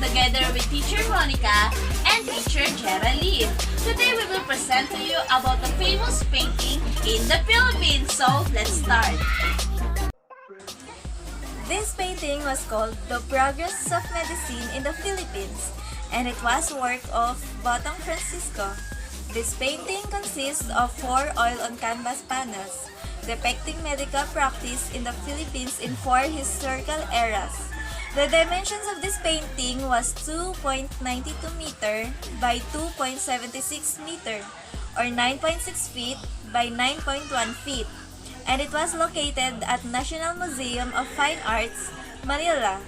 together with Teacher Monica and Teacher Geraldine. Today we will present to you about the famous painting in the Philippines. So, let's start. This painting was called The Progress of Medicine in the Philippines, and it was work of Batang Francisco. This painting consists of 4 oil-on-canvas panels, depicting medical practice in the Philippines in 4 historical eras. The dimensions of this painting was 2.92 meter by 2.76 meter, or 9.6 feet by 9.1 feet, and it was located at National Museum of Fine Arts, Manila.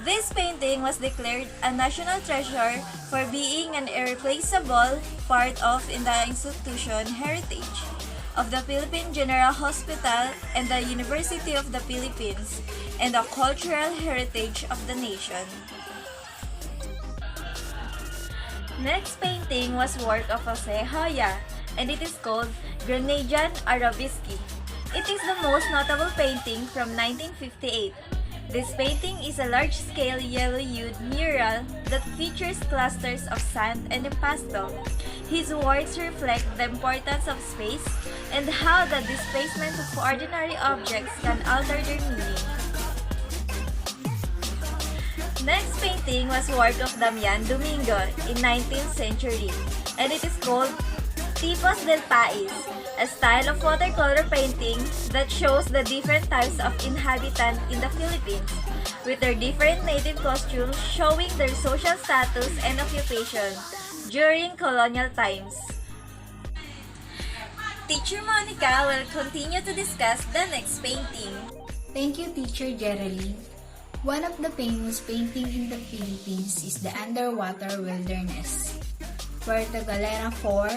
This painting was declared a national treasure for being an irreplaceable part of in the institution heritage of the Philippine General Hospital and the University of the Philippines and the cultural heritage of the nation. Next painting was work of Jose Hoya, and it is called Grenadian Arabesque. It is the most notable painting from 1958. This painting is a large-scale yellow-hued mural that features clusters of sand and impasto. His works reflect the importance of space and how the displacement of ordinary objects can alter their meaning. Next painting was work of Damian Domingo in 19th century, and it is called Tipos del Pais, a style of watercolor painting that shows the different types of inhabitants in the Philippines, with their different native costumes showing their social status and occupation during colonial times. Teacher Monica will continue to discuss the next painting. Thank you, Teacher Geraldine. One of the famous paintings in the Philippines is the Underwater Wilderness, Puerto Galera 4,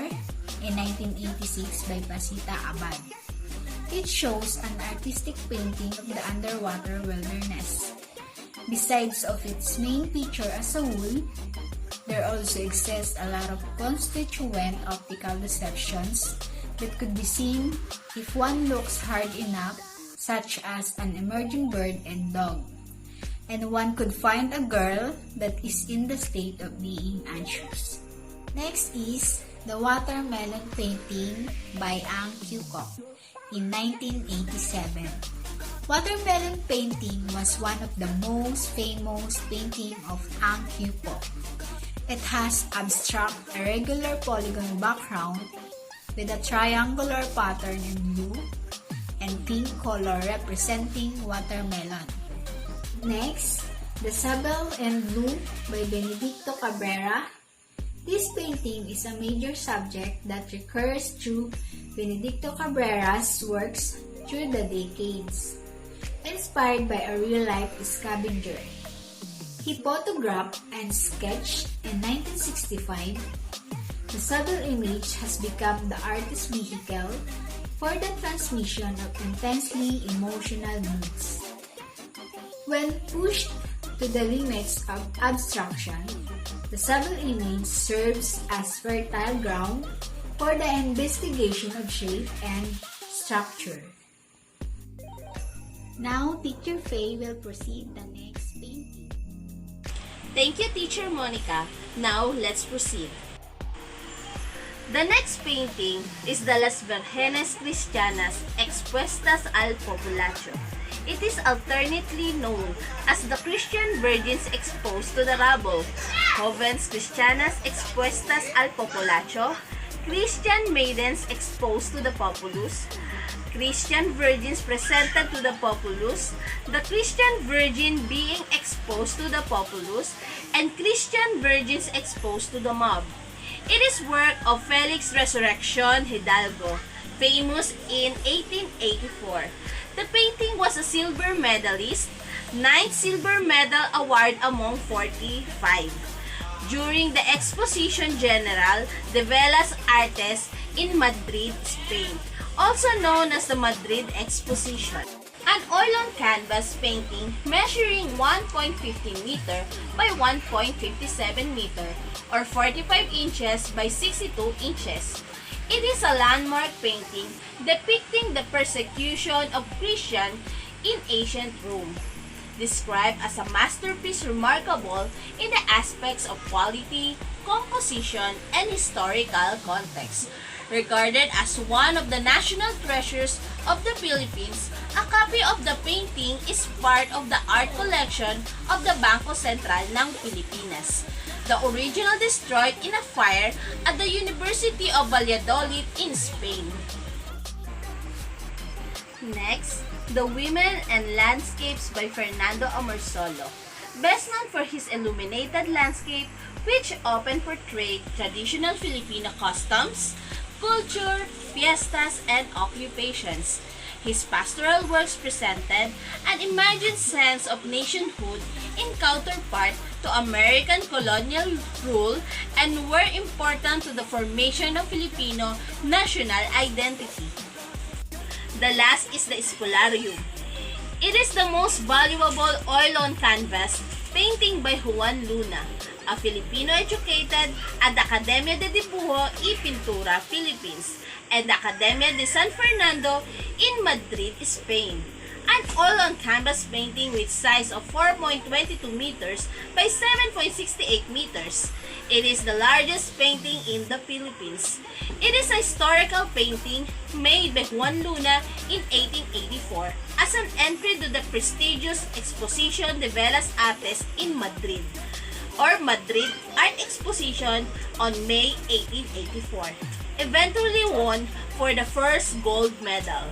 in 1986 by Pasita Abad. It shows an artistic painting of the underwater wilderness. Besides of its main feature as a wool, there also exists a lot of constituent optical deceptions that could be seen if one looks hard enough, such as an emerging bird and dog. And one could find a girl that is in the state of being anxious. Next is the Watermelon Painting by Ang Kyukok in 1987. Watermelon painting was one of the most famous painting of Ang Kyukok. It has abstract irregular polygon background with a triangular pattern in blue and pink color representing watermelon. Next, The Sabel and Blue by Benedicto Cabrera. This painting is a major subject that recurs through Benedicto Cabrera's works through the decades, inspired by a real-life scavenger. He photographed and sketched in 1965. The subtle image has become the artist's vehicle for the transmission of intensely emotional moods. When pushed to the limits of abstraction, the subtle image serves as fertile ground for the investigation of shape and structure. Now, Teacher Faye will proceed the next painting. Thank you, Teacher Monica. Now, let's proceed. The next painting is the Las Vírgenes Cristianas Expuestas al Populacho. It is alternately known as the Christian Virgins Exposed to the Rabble, Jóvenes Cristianas Expuestas al Populacho, Christian Maidens Exposed to the Populace, Christian Virgins Presented to the Populace, the Christian Virgin Being Exposed to the Populace, and Christian Virgins Exposed to the Mob. It is work of Felix Resurrection Hidalgo, famous in 1884. The painting was a silver medalist, 9th Silver Medal Award among 45. During the Exposition General de Bellas Artes in Madrid, Spain, also known as the Madrid Exposition. An oil-on-canvas painting measuring 1.50 meter by 1.57 meter or 45 inches by 62 inches. It is a landmark painting depicting the persecution of Christians in ancient Rome. described as a masterpiece remarkable in the aspects of quality, composition, and historical context. Regarded as one of the national treasures of the Philippines, a copy of the painting is part of the art collection of the Bangko Sentral ng Pilipinas. The original destroyed in a fire at the University of Valladolid in Spain. Next, The Women and Landscapes by Fernando Amorsolo. Best known for his illuminated landscape, which often portrayed traditional Filipino customs, culture, fiestas, and occupations. His pastoral works presented an imagined sense of nationhood in counterpart to American colonial rule and were important to the formation of Filipino national identity. The last is the Espolarium. It is the most valuable oil-on-canvas painting by Juan Luna, a Filipino-educated at the Academia de Dibujo y Pintura, Philippines, and the Academia de San Fernando in Madrid, Spain. An oil-on-canvas painting with size of 4.22 meters by 7.68 meters. It is the largest painting in the Philippines. It is a historical painting made by Juan Luna in 1884 as an entry to the prestigious Exposition de Bellas Artes in Madrid, or Madrid Art Exposition on May 1884, eventually won for the first gold medal.